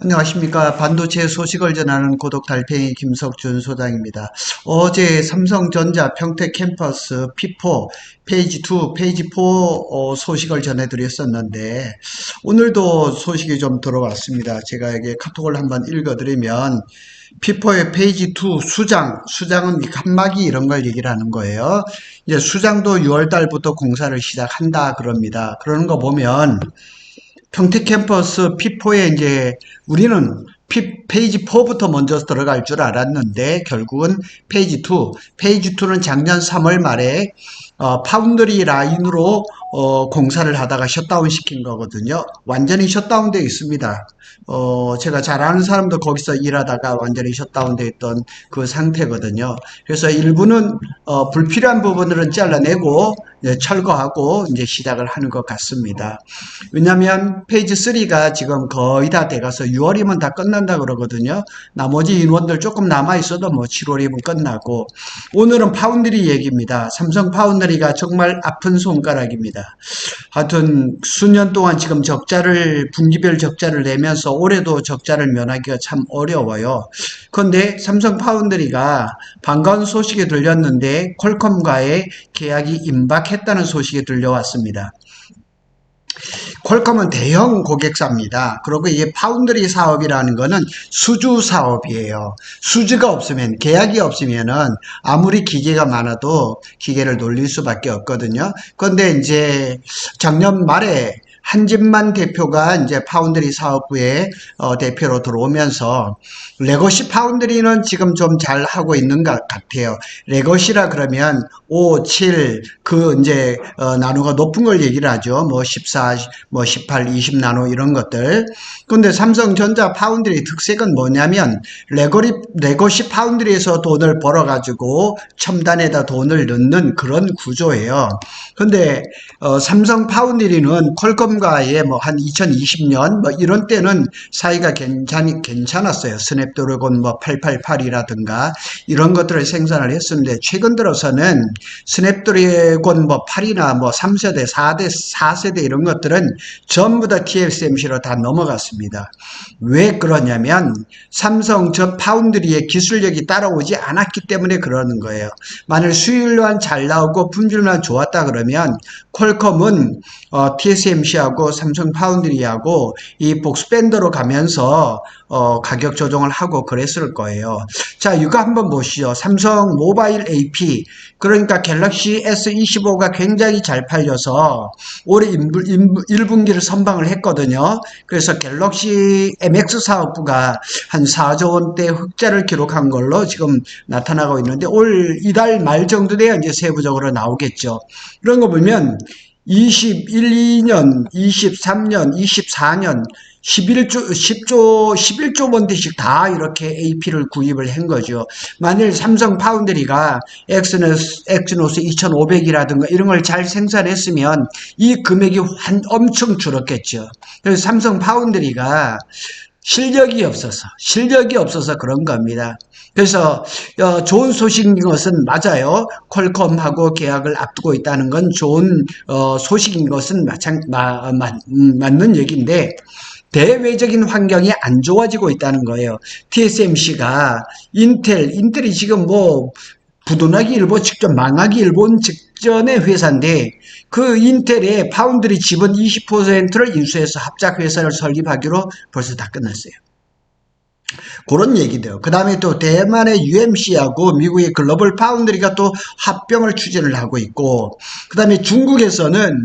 안녕하십니까. 반도체 소식을 전하는 고독 달팽이 김석준 소장입니다. 어제 삼성전자 평택 캠퍼스 P4 페이지 2, 페이지 4 소식을 전해드렸었는데 오늘도 소식이 좀 들어왔습니다. 제가 여기 카톡을 한번 읽어드리면 P4의 페이지 2 수장은 칸막이 이런 걸 얘기를 하는 거예요. 이제 수장도 6월 달부터 공사를 시작한다 그럽니다. 그러는 거 보면 평택 캠퍼스 P4에 이제 우리는 페이지 4부터 먼저 들어갈 줄 알았는데 결국은 페이지 2, 페이지 2는 작년 3월 말에 파운드리 라인으로 공사를 하다가 셧다운 시킨 거거든요. 완전히 셧다운 되어 있습니다. 제가 잘 아는 사람도 거기서 일하다가 완전히 셧다운 되어 있던 그 상태거든요. 그래서 일부는 불필요한 부분들은 잘라내고 철거하고 이제 시작을 하는 것 같습니다. 왜냐하면 페이지 3가 지금 거의 다 돼가서 6월이면 다 끝난다 그러거든요. 나머지 인원들 조금 남아 있어도 뭐 7월이면 끝나고, 오늘은 파운드리 얘기입니다. 삼성 파운드리가 정말 아픈 손가락입니다. 하여튼 수년 동안 지금 분기별 적자를 내면서 올해도 적자를 면하기가 참 어려워요. 그런데 삼성 파운드리가 반가운 소식이 들렸는데 퀄컴과의 계약이 임박했다는 소식이 들려왔습니다. 퀄컴은 대형 고객사입니다. 그리고 이게 파운드리 사업이라는 거는 수주 사업이에요. 수주가 없으면, 계약이 없으면은 아무리 기계가 많아도 기계를 돌릴 수밖에 없거든요. 그런데 이제 작년 말에 한진만 대표가 이제 파운드리 사업부의 대표로 들어오면서, 레거시 파운드리는 지금 좀 잘 하고 있는 것 같아요. 레거시라 그러면 5, 7, 이제 나노가 높은 걸 얘기를 하죠. 뭐 14, 뭐 18, 20 나노 이런 것들. 근데 삼성전자 파운드리 특색은 뭐냐면 레거시 파운드리에서 돈을 벌어가지고 첨단에다 돈을 넣는 그런 구조예요. 근데 삼성 파운드리는 퀄컴과의 뭐 한 2020년 뭐 이런 때는 사이가 괜찮았어요. 스냅드래곤 뭐 888이라든가 이런 것들을 생산을 했었는데, 최근 들어서는 스냅드래곤 뭐 8이나 뭐 3세대, 4세대 이런 것들은 전부 다 TSMC로 다 넘어갔습니다. 왜 그러냐면 삼성 저 파운드리의 기술력이 따라오지 않았기 때문에 그러는 거예요. 만일 수율만 잘 나오고 품질만 좋았다 그러면 퀄컴은 TSMC하고 삼성 파운드리하고 이 복스밴더로 가면서 가격 조정을 하고 그랬을 거예요. 자, 이거 한번 보시죠. 삼성 모바일 AP, 그러니까 갤럭시 S25가 굉장히 잘 팔려서 올해 1분기를 선방을 했거든요. 그래서 갤럭시 MX 사업부가 한 4조 원대 흑자를 기록한 걸로 지금 나타나고 있는데, 이달 말 정도 돼야 이제 세부적으로 나오겠죠. 이런 거 보면 21, 2년, 23년, 24년 11조 원대씩 다 이렇게 AP를 구입을 한 거죠. 만일 삼성 파운드리가 엑스노스 2500이라든가 이런 걸 잘 생산했으면 이 금액이 엄청 줄었겠죠. 그래서 삼성 파운드리가 실력이 없어서 그런 겁니다. 그래서 좋은 소식인 것은 맞아요. 퀄컴하고 계약을 앞두고 있다는 건 좋은 소식인 것은 맞는 얘기인데, 대외적인 환경이 안 좋아지고 있다는 거예요. TSMC가 인텔이 지금 뭐 부도나기 일보 직전, 망하기 일보 직전의 회사인데, 그 인텔의 파운드리 지분 20%를 인수해서 합작회사를 설립하기로 벌써 다 끝났어요. 그런 얘기돼요. 그 다음에 또 대만의 UMC하고 미국의 글로벌 파운드리가 또 합병을 추진을 하고 있고, 그 다음에 중국에서는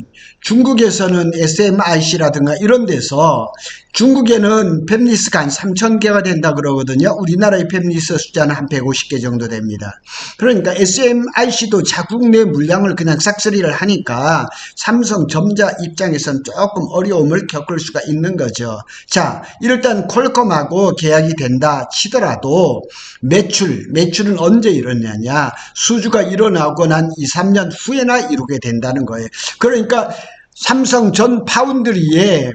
SMIC라든가 이런 데서, 중국에는 팹리스가 한 3,000개가 된다 그러거든요. 우리나라의 팹리스 숫자는 한 150개 정도 됩니다. 그러니까 SMIC도 자국 내 물량을 그냥 싹쓸이를 하니까 삼성전자 입장에서는 조금 어려움을 겪을 수가 있는 거죠. 자, 일단 퀄컴하고 계약이 된다 치더라도 매출은 언제 일어나냐? 수주가 일어나고 난 2, 3년 후에나 이루게 된다는 거예요. 그러니까 삼성 전 파운드리의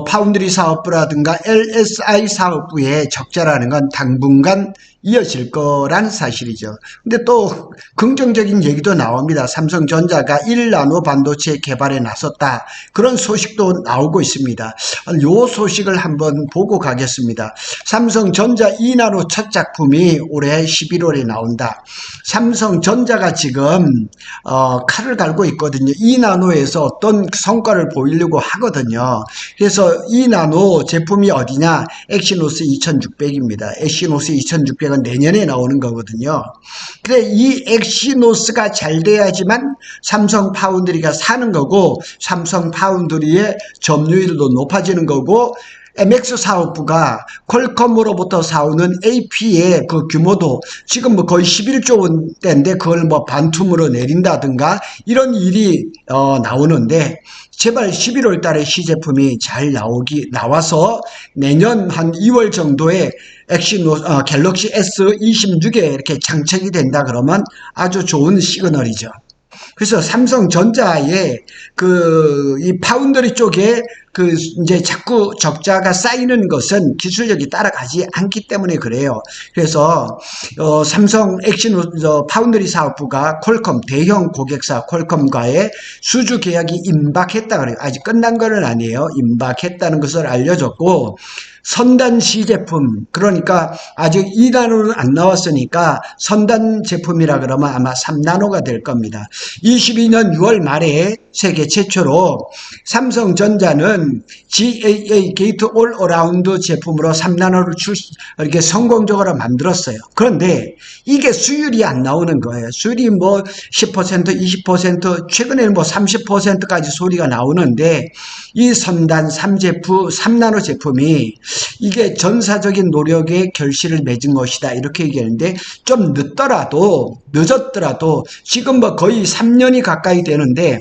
파운드리 사업부라든가 LSI 사업부의 적자라는 건 당분간 이어질 거라는 사실이죠. 근데 또 긍정적인 얘기도 나옵니다. 삼성전자가 1나노 반도체 개발에 나섰다. 그런 소식도 나오고 있습니다. 요 소식을 한번 보고 가겠습니다. 삼성전자 2나노 첫 작품이 올해 11월에 나온다. 삼성전자가 지금 칼을 갈고 있거든요. 2나노에서 어떤 성과를 보이려고 하거든요. 그래서 2나노 제품이 어디냐? 엑시노스 2600입니다. 엑시노스 2600은 내년에 나오는 거거든요. 그래, 이 엑시노스가 잘 돼야지만 삼성 파운드리가 사는 거고, 삼성 파운드리의 점유율도 높아지는 거고, MX 사업부가 퀄컴으로부터 사오는 AP의 그 규모도 지금 뭐 거의 11조 원대인데 그걸 뭐 반품으로 내린다든가 이런 일이 나오는데, 제발 11월 달에 시제품이 잘 나와서 내년 한 2월 정도에 갤럭시 S26에 이렇게 장착이 된다 그러면 아주 좋은 시그널이죠. 그래서 삼성전자의 이 파운드리 쪽에 이제 자꾸 적자가 쌓이는 것은 기술력이 따라가지 않기 때문에 그래요. 그래서 삼성 파운드리 사업부가 퀄컴 대형 고객사 퀄컴과의 수주 계약이 임박했다 그래요. 아직 끝난 건 아니에요. 임박했다는 것을 알려줬고, 선단 시제품, 그러니까 아직 2나노는 안 나왔으니까 선단 제품이라 그러면 아마 3나노가 될 겁니다. 22년 6월 말에 세계 최초로 삼성전자는 GAA 게이트 올 어라운드 제품으로 3나노를 이렇게 성공적으로 만들었어요. 그런데 이게 수율이 안 나오는 거예요. 수율이 뭐 10%, 20%, 최근에는 뭐 30%까지 소리가 나오는데, 이 선단 3나노 제품이 이게 전사적인 노력의 결실을 맺은 것이다 이렇게 얘기하는데, 좀 늦었더라도 지금 뭐 거의 3년이 가까이 되는데,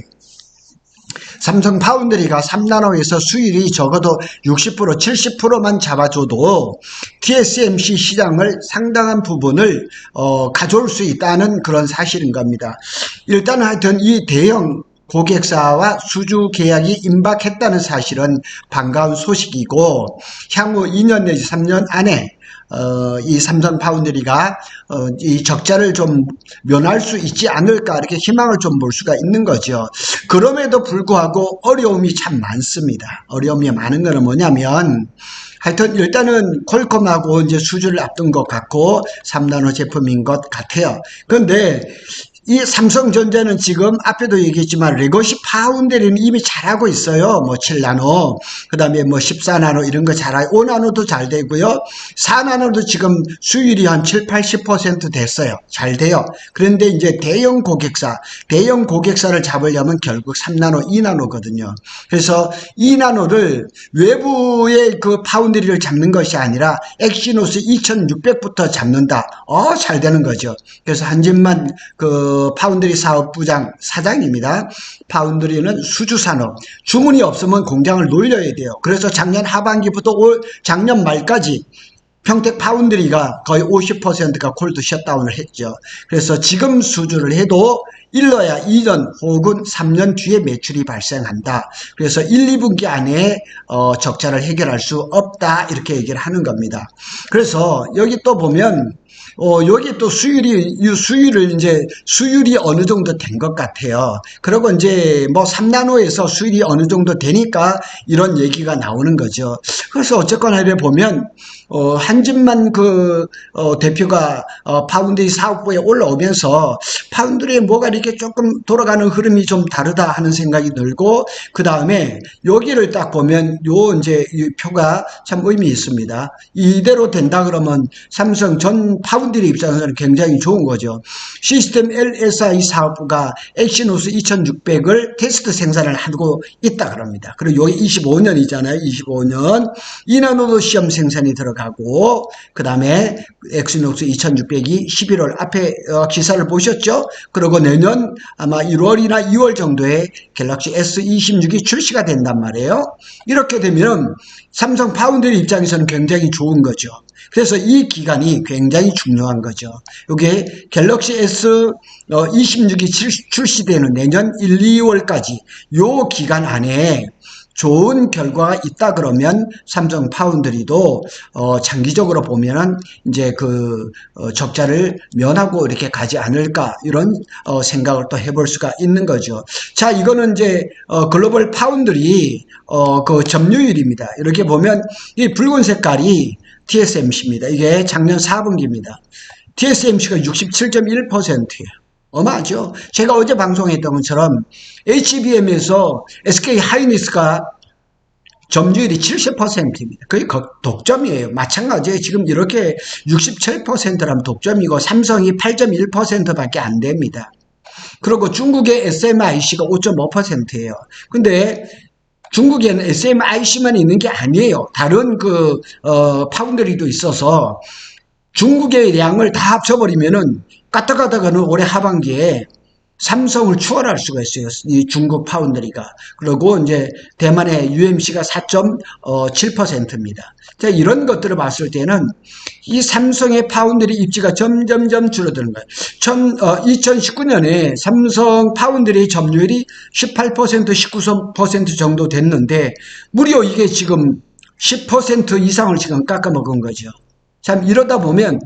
삼성 파운드리가 3나노에서 수율이 적어도 60%, 70%만 잡아줘도 TSMC 시장을 상당한 부분을 가져올 수 있다는 그런 사실인 겁니다. 일단 하여튼 이 대형 고객사와 수주 계약이 임박했다는 사실은 반가운 소식이고, 향후 2년 내지 3년 안에 이 삼성 파운드리가 이 적자를 좀 면할 수 있지 않을까, 이렇게 희망을 좀 볼 수가 있는 거죠. 그럼에도 불구하고 어려움이 참 많습니다. 어려움이 많은 거는 뭐냐면, 하여튼 일단은 퀄컴하고 이제 수주를 앞둔 것 같고 3나노 제품인 것 같아요. 그런데 이 삼성전자는 지금 앞에도 얘기했지만 레거시 파운드리는 이미 잘하고 있어요. 뭐 7나노, 그 다음에 뭐 14나노 이런 거 잘하고, 5나노도 잘 되고요. 4나노도 지금 수율이 한 7, 80% 됐어요. 잘 돼요. 그런데 이제 대형 고객사를 잡으려면 결국 3나노, 2나노거든요. 그래서 2나노를 외부의 그 파운드리를 잡는 것이 아니라 엑시노스 2600부터 잡는다. 잘 되는 거죠. 그래서 한진만 파운드리 사업부장 사장입니다. 파운드리는 수주산업, 주문이 없으면 공장을 놀려야 돼요. 그래서 작년 하반기부터 작년 말까지 평택 파운드리가 거의 50%가 콜드 셧다운을 했죠. 그래서 지금 수주를 해도 일러야 2년 혹은 3년 뒤에 매출이 발생한다. 그래서 1, 2분기 안에 적자를 해결할 수 없다 이렇게 얘기를 하는 겁니다. 그래서 여기 또 보면 여기 또 수율이 어느 정도 된 것 같아요. 그리고 이제 뭐 3나노에서 수율이 어느 정도 되니까 이런 얘기가 나오는 거죠. 그래서 어쨌거나 이래 보면 한진만 대표가 파운드리 사업부에 올라오면서 파운드리에 뭐가 이렇게 조금 돌아가는 흐름이 좀 다르다 하는 생각이 들고, 그 다음에 여기를 딱 보면 이제 이 표가 참 의미 있습니다. 이대로 된다 그러면 삼성 전 파운드리 입장에서는 굉장히 좋은 거죠. 시스템 LSI 사업부가 엑시노스 2600을 테스트 생산을 하고 있다 그럽니다. 그리고 여기 25년이잖아요. 25년 2나노도 시험 생산이 들어가고, 그 다음에 엑시노스 2600이 11월 앞에 기사를 보셨죠? 그리고 내년 아마 1월이나 2월 정도에 갤럭시 S26이 출시가 된단 말이에요. 이렇게 되면 삼성 파운드리 입장에서는 굉장히 좋은 거죠. 그래서 이 기간이 굉장히 중요한 거죠. 이게 갤럭시 S26이 출시되는 내년 1, 2월까지 요 기간 안에 좋은 결과가 있다 그러면 삼성 파운드리도 장기적으로 보면은 이제 적자를 면하고 이렇게 가지 않을까 이런 생각을 또 해볼 수가 있는 거죠. 자, 이거는 이제 글로벌 파운드리 그 점유율입니다. 이렇게 보면 이 붉은 색깔이 TSMC입니다. 이게 작년 4분기입니다. TSMC가 67.1%예요. 어마하죠. 제가 어제 방송했던 것처럼 HBM에서 SK 하이닉스가 점유율이 70%입니다. 거의 독점이에요. 마찬가지예요. 지금 이렇게 67%라면 독점이고 삼성이 8.1%밖에 안 됩니다. 그리고 중국의 SMIC가 5.5%예요. 근데 중국에는 SMIC만 있는 게 아니에요. 다른 파운드리도 있어서 중국의 양을 다 합쳐버리면은 까딱까딱하는 올해 하반기에 삼성을 추월할 수가 있어요. 이 중국 파운드리가. 그리고 이제 대만의 UMC가 4.7%입니다. 자, 이런 것들을 봤을 때는 이 삼성의 파운드리 입지가 점점점 줄어드는 거예요. 2019년에 삼성 파운드리 점유율이 18%, 19% 정도 됐는데 무려 이게 지금 10% 이상을 지금 깎아먹은 거죠. 참 이러다 보면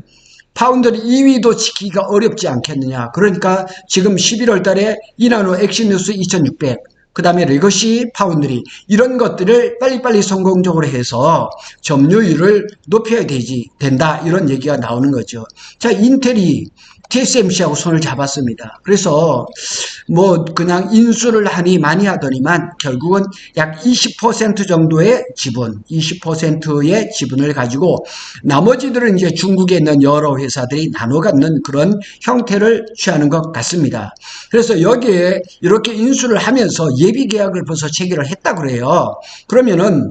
파운드리 2위도 지키기가 어렵지 않겠느냐. 그러니까 지금 11월 달에 이나노 엑시뉴스 2600, 그 다음에 레거시 파운드리 이런 것들을 빨리빨리 성공적으로 해서 점유율을 높여야 된다 이런 얘기가 나오는 거죠. 자, 인텔이 TSMC하고 손을 잡았습니다. 그래서 뭐 그냥 인수를 하니 많이 하더니만 결국은 약 20% 정도의 지분, 20%의 지분을 가지고 나머지들은 이제 중국에 있는 여러 회사들이 나눠 갖는 그런 형태를 취하는 것 같습니다. 그래서 여기에 이렇게 인수를 하면서 예비 계약을 벌써 체결을 했다 그래요. 그러면은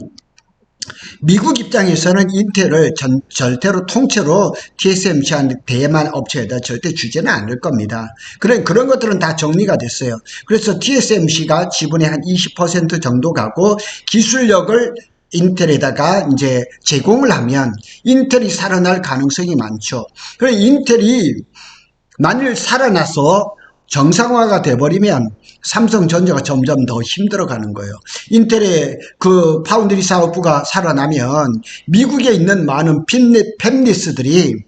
미국 입장에서는 인텔을 절대로 통째로 TSMC한 대만 업체에다 절대 주지는 않을 겁니다. 그런 것들은 다 정리가 됐어요. 그래서 TSMC가 지분의 한 20% 정도 가고 기술력을 인텔에다가 이제 제공을 하면 인텔이 살아날 가능성이 많죠. 그래서 인텔이 만일 살아나서 정상화가 돼버리면 삼성전자가 점점 더 힘들어가는 거예요. 인텔의 파운드리 사업부가 살아나면 미국에 있는 많은 팹리스들이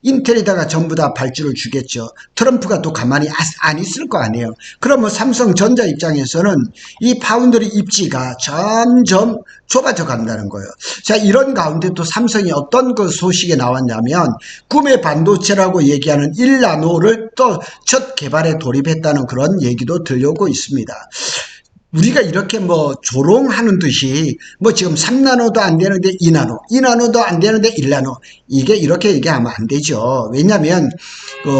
인텔에다가 전부 다 발주를 주겠죠. 트럼프가 또 가만히 안 있을 거 아니에요. 그러면 삼성전자 입장에서는 이 파운드리 입지가 점점 좁아져 간다는 거예요. 자, 이런 가운데 또 삼성이 어떤 소식이 나왔냐면 구매 반도체라고 얘기하는 1나노를 또 첫 개발에 돌입했다는 그런 얘기도 들려오고 있습니다. 우리가 이렇게 뭐 조롱하는 듯이 뭐 지금 3나노도 안 되는데 2나노, 2나노도 안 되는데 1나노 이게 이렇게 얘기하면 안 되죠. 왜냐하면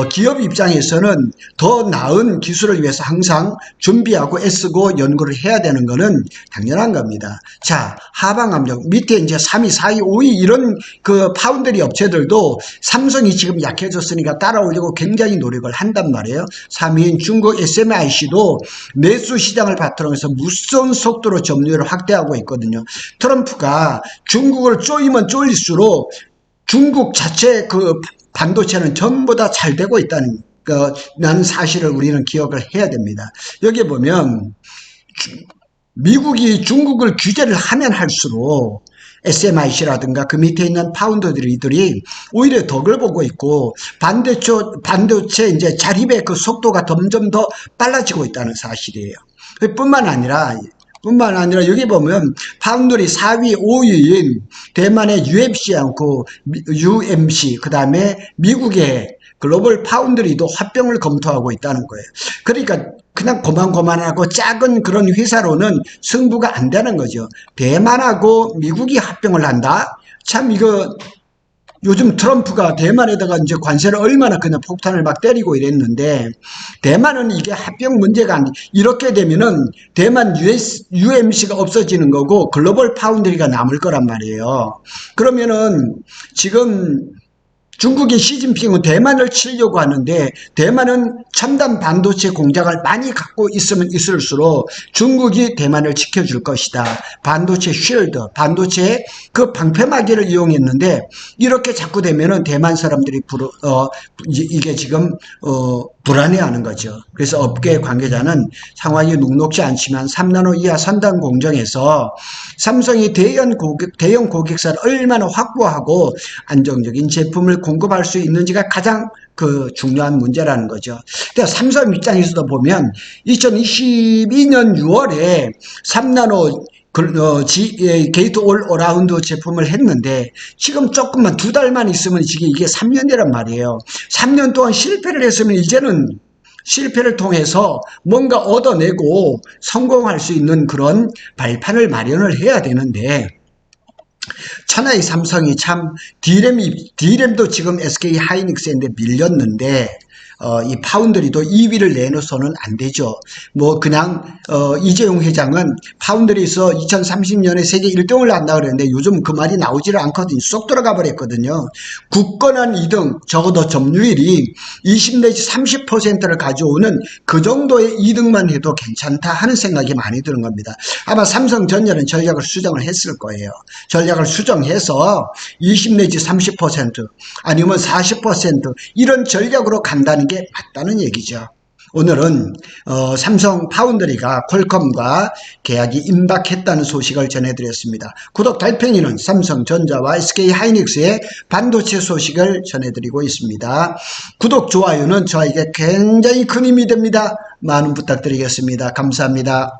기업 입장에서는 더 나은 기술을 위해서 항상 준비하고 애쓰고 연구를 해야 되는 거는 당연한 겁니다. 자, 하방압력 밑에 이제 3위, 4위, 5위 이런 파운드리 업체들도 삼성이 지금 약해졌으니까 따라오려고 굉장히 노력을 한단 말이에요. 3위인 중국 SMIC도 매수 시장을 바탕으로 해서 무서운 속도로 점유율을 확대하고 있거든요. 트럼프가 중국을 쪼이면 쪼일수록 중국 자체 반도체는 전부 다 잘 되고 있다는 사실을 우리는 기억을 해야 됩니다. 여기 보면 미국이 중국을 규제를 하면 할수록 SMIC라든가 그 밑에 있는 파운드리들이 오히려 덕을 보고 있고 반도체 이제 자립의 속도가 점점 더 빨라지고 있다는 사실이에요. 뿐만 아니라 여기 보면 파운드리 4위, 5위인 대만의 UMC, 그 다음에 미국의 글로벌 파운드리도 합병을 검토하고 있다는 거예요. 그러니까 그냥 고만고만하고 작은 그런 회사로는 승부가 안 되는 거죠. 대만하고 미국이 합병을 한다? 참 이거 요즘 트럼프가 대만에다가 이제 관세를 얼마나 그냥 폭탄을 막 때리고 이랬는데 대만은 이게 합병 문제가 이렇게 되면은 대만 UMC가 없어지는 거고 글로벌 파운드리가 남을 거란 말이에요. 그러면은 지금 중국의 시진핑은 대만을 치려고 하는데 대만은 첨단 반도체 공장을 많이 갖고 있으면 있을수록 중국이 대만을 지켜줄 것이다. 반도체 쉴드, 반도체의 방패막이를 이용했는데 이렇게 자꾸 되면은 대만 사람들이 이게 지금 불안해하는 거죠. 그래서 업계 관계자는 상황이 녹록지 않지만 3나노 이하 선단 공정에서 삼성이 대형 고객사를 얼마나 확보하고 안정적인 제품을 공급할 수 있는지가 가장 중요한 문제라는 거죠. 그러니까 삼성 입장에서도 보면 2022년 6월에 3나노 게이트 올 어라운드 제품을 했는데 지금 조금만 2달만 있으면 지금 이게 3년이란 말이에요. 3년 동안 실패를 했으면 이제는 실패를 통해서 뭔가 얻어내고 성공할 수 있는 그런 발판을 마련을 해야 되는데 천하의 삼성이 참 D램도 지금 SK 하이닉스한테 밀렸는데 이 파운드리도 2위를 내놓고서는 안 되죠. 뭐 그냥 이재용 회장은 파운드리에서 2030년에 세계 1등을 한다 그랬는데 요즘 그 말이 나오지를 않거든요. 쏙 들어가 버렸거든요. 굳건한 2등, 적어도 점유율이 20 내지 30%를 가져오는 그 정도의 2등만 해도 괜찮다 하는 생각이 많이 드는 겁니다. 아마 삼성전자는 전략을 수정을 했을 거예요. 전략을 수정해서 20 내지 30% 아니면 40% 이런 전략으로 간다는 게 맞다는 얘기죠. 오늘은 삼성 파운드리가 퀄컴과 계약이 임박했다는 소식을 전해드렸습니다. 구독 달팽이는 삼성전자와 SK 하이닉스의 반도체 소식을 전해드리고 있습니다. 구독, 좋아요는 저에게 굉장히 큰 힘이 됩니다. 많은 부탁드리겠습니다. 감사합니다.